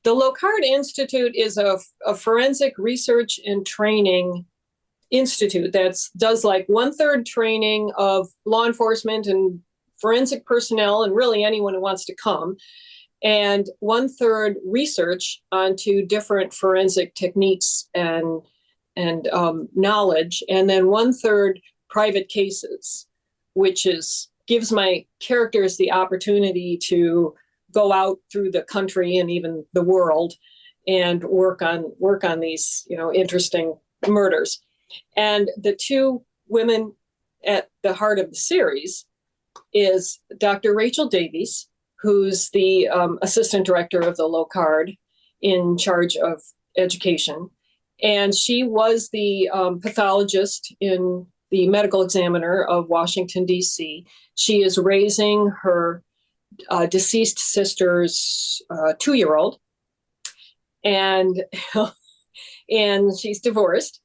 The Locard Institute is a forensic research and training institute that does like one third training of law enforcement and forensic personnel and really anyone who wants to come, and one third research onto different forensic techniques and knowledge, and then one third private cases, which gives my characters the opportunity to go out through the country and even the world and work on these interesting murders. And the two women at the heart of the series is Dr. Rachel Davies, who's the assistant director of the Locard in charge of education. And she was the pathologist in the medical examiner of Washington, D.C. She is raising her deceased sister's 2-year-old, and and she's divorced.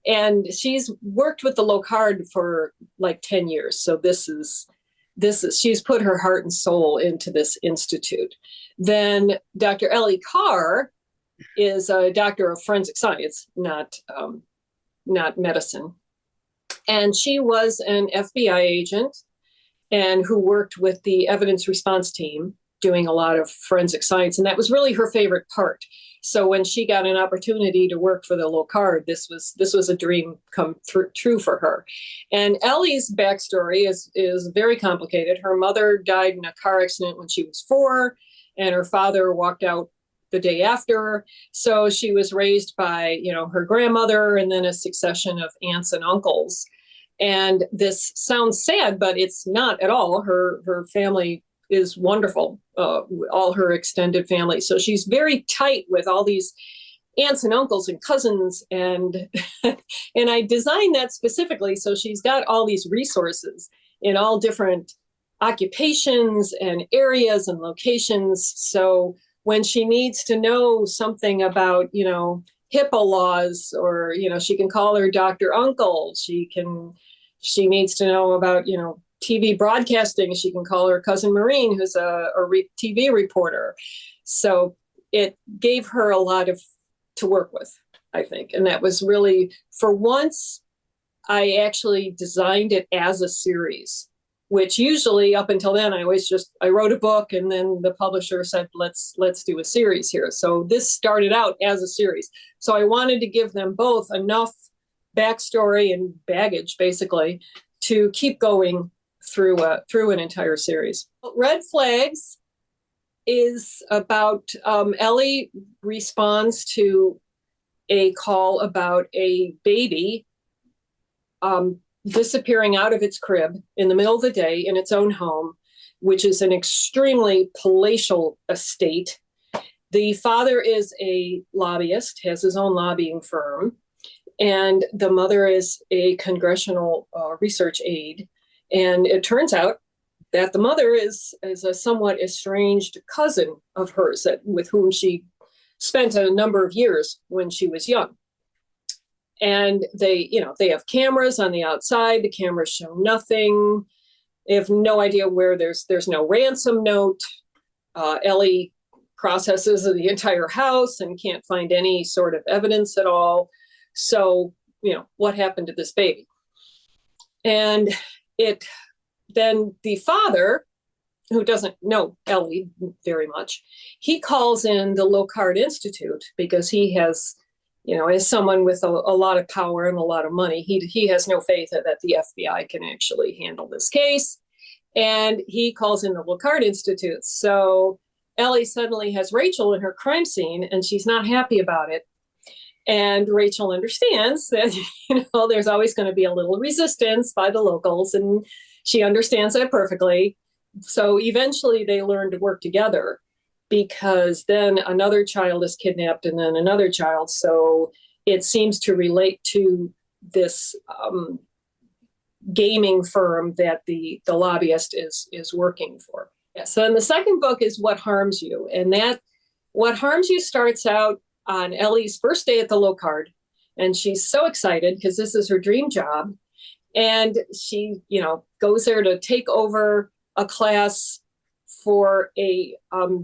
And she's worked with the Locard for like 10 years. So she's put her heart and soul into this institute. Then Dr. Ellie Carr is a doctor of forensic science, not medicine. And she was an FBI agent and who worked with the evidence response team doing a lot of forensic science. And that was really her favorite part. So when she got an opportunity to work for the Locard, this was a dream come true for her. And Ellie's backstory is very complicated. Her mother died in a car accident when she was 4, and her father walked out the day after. So she was raised by, her grandmother and then a succession of aunts and uncles. And this sounds sad, but it's not at all. Her family is wonderful, all her extended family. So she's very tight with all these aunts and uncles and cousins. And and I designed that specifically. So she's got all these resources in all different occupations and areas and locations. So when she needs to know something about, HIPAA laws, or, she can call her Dr. Uncle. She needs to know about, TV broadcasting. She can call her cousin Maureen, who's a TV reporter. So it gave her a lot to work with, I think. And that was really, for once, I actually designed it as a series, which usually up until then, I wrote a book and then the publisher said, let's do a series here. So this started out as a series. So I wanted to give them both enough backstory and baggage, basically, to keep going through an entire series. Red Flags is about Ellie responds to a call about a baby disappearing out of its crib in the middle of the day in its own home, which is an extremely palatial estate. The father is a lobbyist, has his own lobbying firm, and the mother is a congressional research aide. And it turns out that the mother is a somewhat estranged cousin of hers with whom she spent a number of years when she was young. And they have cameras on the outside. The cameras show nothing. They have no idea where there's no ransom note. Ellie processes the entire house and can't find any sort of evidence at all. So, what happened to this baby? And then the father, who doesn't know Ellie very much, he calls in the Locard Institute because he has, as someone with a lot of power and a lot of money, he has no faith that the FBI can actually handle this case. And he calls in the Locard Institute. So Ellie suddenly has Rachel in her crime scene, and she's not happy about it. And Rachel understands that, there's always going to be a little resistance by the locals, and she understands that perfectly. So eventually they learn to work together, because then another child is kidnapped and then another child. So it seems to relate to this gaming firm that the lobbyist is working for. Yes. So then the second book is What Harms You. And that What Harms You starts out on Ellie's first day at the Locard. And she's so excited because this is her dream job. And she, goes there to take over a class for a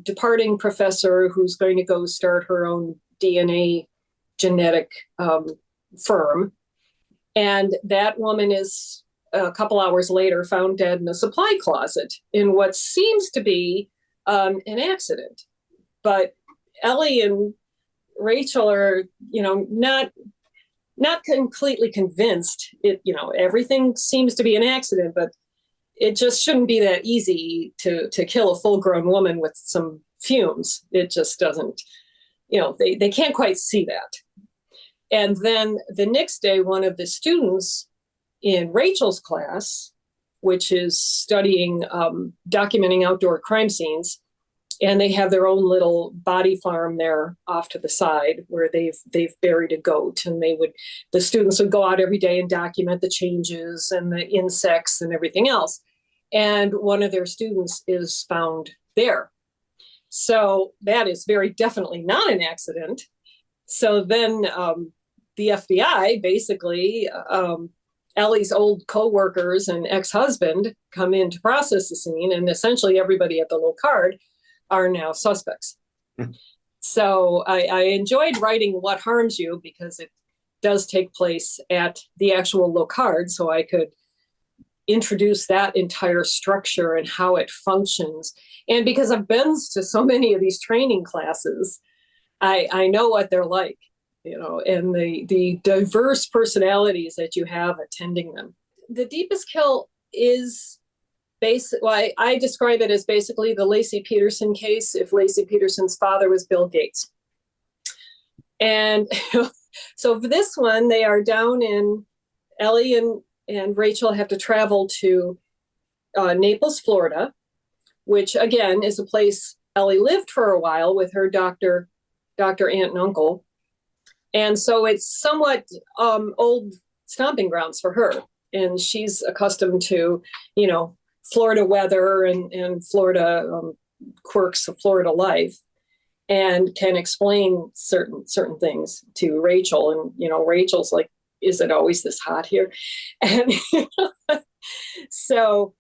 departing professor who's going to go start her own DNA genetic firm. And that woman is a couple hours later found dead in a supply closet in what seems to be an accident. But Ellie and Rachel are, not completely convinced. Everything seems to be an accident, but it just shouldn't be that easy to kill a full-grown woman with some fumes. It just doesn't, they can't quite see that. And then the next day, one of the students in Rachel's class, which is studying documenting outdoor crime scenes, and they have their own little body farm there off to the side where they've buried a goat, and the students would go out every day and document the changes and the insects and everything else. And one of their students is found there. So that is very definitely not an accident. So then the FBI, basically, Ellie's old co-workers and ex-husband come in to process the scene, and essentially everybody at the Locard are now suspects. So I enjoyed writing What Harms You because it does take place at the actual Locard, so I could introduce that entire structure and how it functions. And because I've been to so many of these training classes, I know what they're like, and the diverse personalities that you have attending them. The Deepest Kill is I describe it as basically the Laci Peterson case if Laci Peterson's father was Bill Gates. And so for this one, they are down in, Ellie and Rachel have to travel to Naples, Florida, which again is a place Ellie lived for a while with her doctor aunt and uncle. And so it's somewhat old stomping grounds for her. And she's accustomed to, Florida weather and Florida quirks of Florida life, and can explain certain things to Rachel. And, Rachel's like, is it always this hot here? And so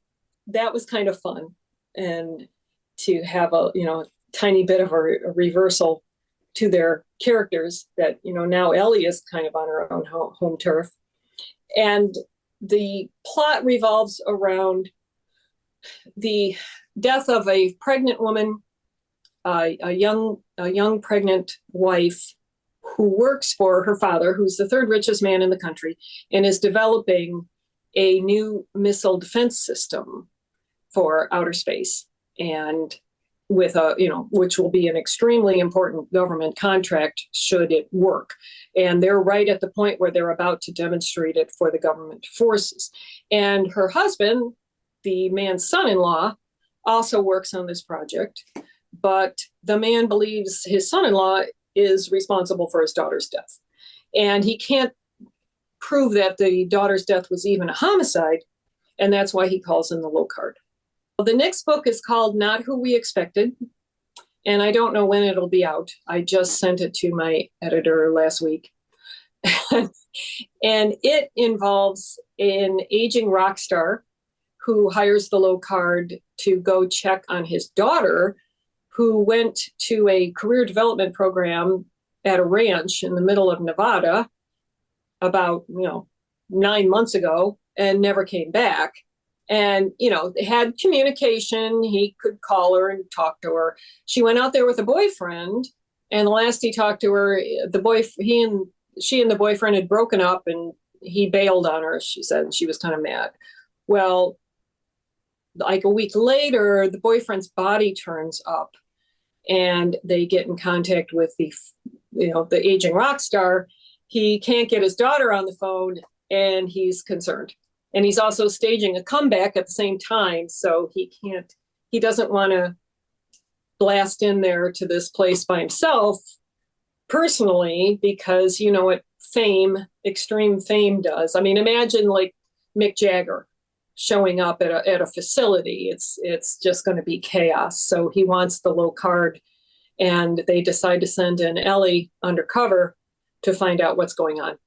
that was kind of fun. And to have a, tiny bit of a reversal to their characters that, now Ellie is kind of on her own home turf. And the plot revolves around the death of a pregnant woman, a young pregnant wife who works for her father, who's the third richest man in the country, and is developing a new missile defense system for outer space, and with which will be an extremely important government contract should it work. And they're right at the point where they're about to demonstrate it for the government forces. And her husband, the man's son-in-law, also works on this project, but the man believes his son-in-law is responsible for his daughter's death. And he can't prove that the daughter's death was even a homicide, and that's why he calls in the Locard. The next book is called Not Who We Expected, and I don't know when it'll be out. I just sent it to my editor last week. And it involves an aging rock star who hires the Locard to go check on his daughter, who went to a career development program at a ranch in the middle of Nevada about 9 months ago and never came back. And, they had communication. He could call her and talk to her. She went out there with a boyfriend, and the last he talked to her, she and the boyfriend had broken up, and he bailed on her, she said, and she was kind of mad. Well, like a week later, the boyfriend's body turns up, and they get in contact with the aging rock star. He can't get his daughter on the phone, and he's concerned. And he's also staging a comeback at the same time. So he doesn't want to blast in there to this place by himself personally, because you know what extreme fame does. I mean, imagine like Mick Jagger showing up at a facility. It's just going to be chaos. So he wants the Locard, and they decide to send in Ellie undercover to find out what's going on.